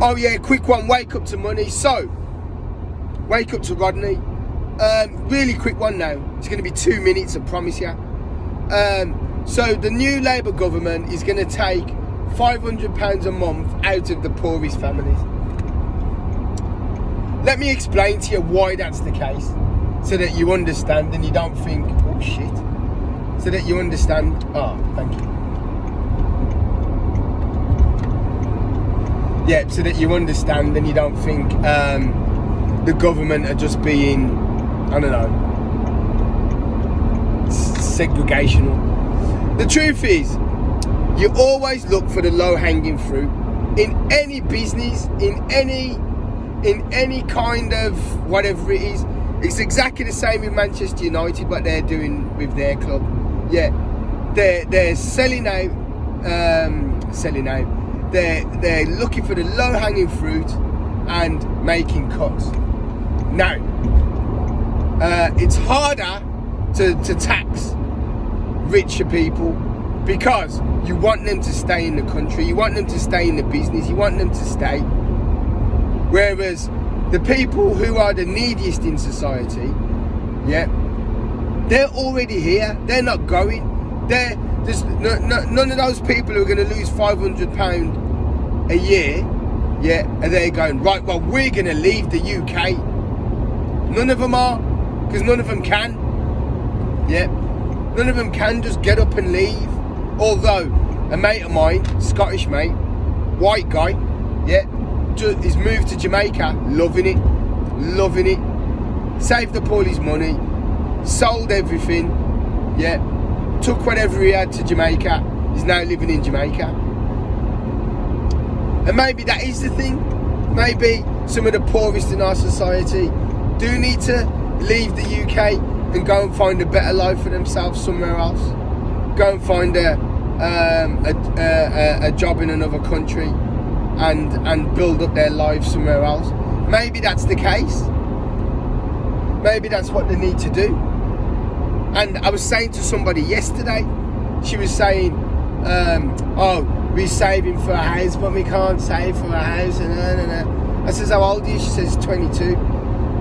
Oh yeah, quick one, wake up to money. So, wake up to Rodney. Really quick one now. It's going to be 2 minutes, I promise you. So the new Labour government is going to take £500 a month out of the poorest families. Let me explain to you why that's the case, so that you understand and you don't think, oh shit. So that you understand. Oh, thank you. Yeah, so that you understand and you don't think the government are just being, I don't know, segregational. The truth is, you always look for the low-hanging fruit in any business, in any kind of whatever it is. It's exactly the same with Manchester United, what they're doing with their club. Yeah, they're selling out. They're looking for the low-hanging fruit and making cuts. Now, it's harder to tax richer people because you want them to stay in the country, you want them to stay in the business, you want them to stay. Whereas the people who are the neediest in society, yeah, they're already here. They're not going. There's none of those people who are going to lose £500 a year, yeah, and they're going, right, well, we're going to leave the UK. None of them are, because none of them can. Yeah, none of them can just get up and leave. Although a mate of mine, Scottish mate, white guy, yeah, he's moved to Jamaica, loving it, saved up all his money, sold everything, yeah, took whatever he had to Jamaica, he's now living in Jamaica. And maybe that is the thing. Maybe some of the poorest in our society do need to leave the UK and go and find a better life for themselves somewhere else. Go and find a job in another country and build up their lives somewhere else. Maybe that's the case. Maybe that's what they need to do. And I was saying to somebody yesterday, she was saying, oh, we're saving for a house, but we can't save for a house. And I says, how old are you? She says, 22.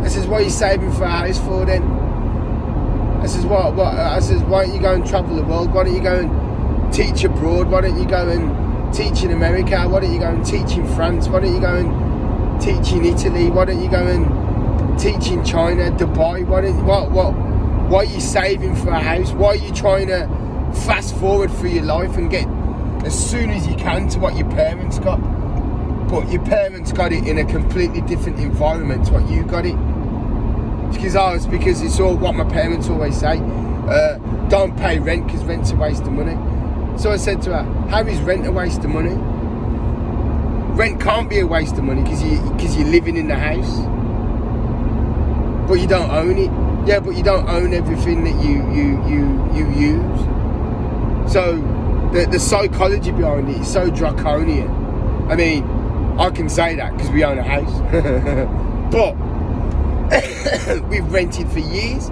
I says, what are you saving for a house for then? I says, what? I says, why don't you go and travel the world? Why don't you go and teach abroad? Why don't you go and teach in America? Why don't you go and teach in France? Why don't you go and teach in Italy? Why don't you go and teach in China, Dubai? Why are you saving for a house? Why are you trying to fast forward through your life and get as soon as you can to what your parents got? But your parents got it in a completely different environment to what you got it. It's because it's all what my parents always say. Don't pay rent because rent's a waste of money. So I said to her, how is rent a waste of money? Rent can't be a waste of money because you're living in the house. But you don't own it. Yeah, but you don't own everything that you use. So the psychology behind it is so draconian. I mean, I can say that because we own a house. But we've rented for years.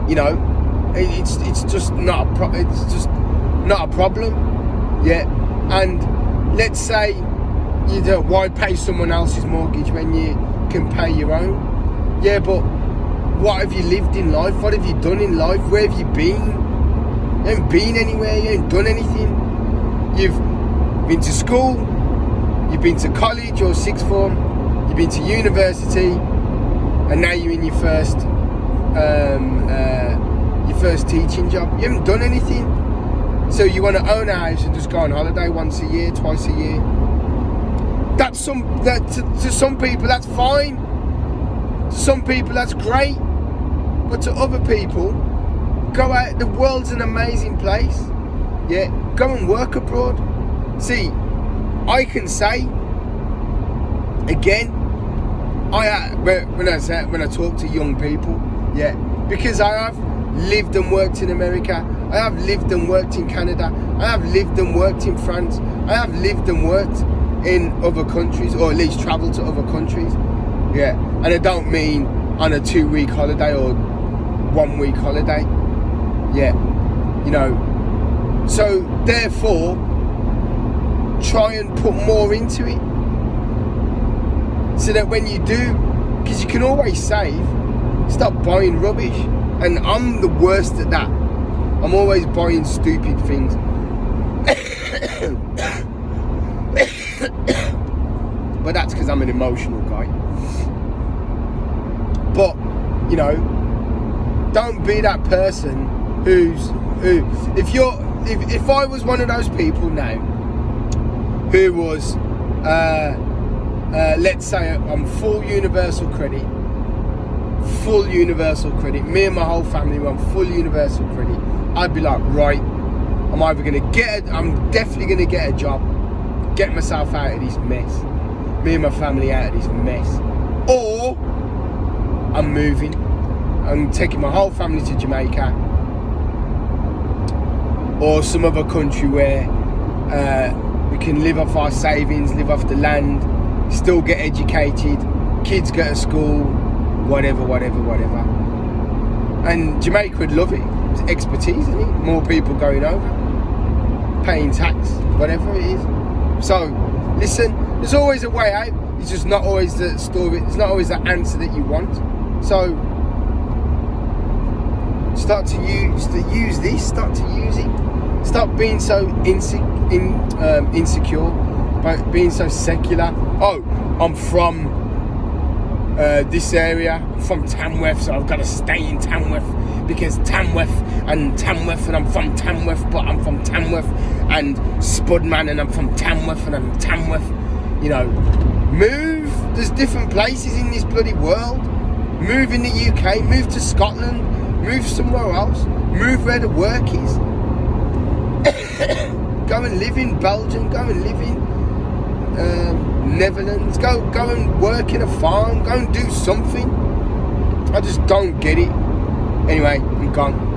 You know, it's just not a problem. Yeah, and let's say you don't, why pay someone else's mortgage when you can pay your own? Yeah, but what have you lived in life? What have you done in life? Where have you been? You haven't been anywhere. You haven't done anything. You've been to school. You've been to college or sixth form. You've been to university, and now you're in your first teaching job. You haven't done anything. So you want to own a house and just go on holiday once a year, twice a year. To some people that's fine. To some people that's great. But to other people, go out. The world's an amazing place. Yeah, go and work abroad. See, I can say again, when I talk to young people, yeah, because I have lived and worked in America, I have lived and worked in Canada, I have lived and worked in France, I have lived and worked in other countries, or at least travelled to other countries, yeah, and I don't mean on a 2-week holiday or 1-week holiday, yeah, you know, so therefore, try and put more into it, so that when you do, because you can always save, stop buying rubbish. And I'm the worst at that. I'm always buying stupid things. But that's because I'm an emotional guy. But, you know, don't be that person who if I was one of those people now who was let's say I'm full universal credit, me and my whole family were on full universal credit, I'd be like, right, I'm definitely gonna get a job, get myself out of this mess, me and my family out of this mess, or I'm moving. I'm taking my whole family to Jamaica or some other country where we can live off our savings, live off the land, still get educated, kids go to school, whatever. And Jamaica would love it. It's expertise, isn't it? More people going over, paying tax, whatever it is. So, listen, there's always a way out. It's just not always the story. It's not always the answer that you want. So, start to use this. Start to use it. Stop being so insecure, by being so secular. Oh, I'm from this area. I'm from Tamworth, so I've got to stay in Tamworth because Tamworth, and I'm from Tamworth, but I'm from Tamworth, and Spudman, and I'm from Tamworth, and I'm Tamworth. You know, move. There's different places in this bloody world. Move in the UK. Move to Scotland. Move somewhere else. Move where the work is. Go and live in Belgium. Go and live in Netherlands. Go and work in a farm. Go and do something. I just don't get it. Anyway, I'm gone.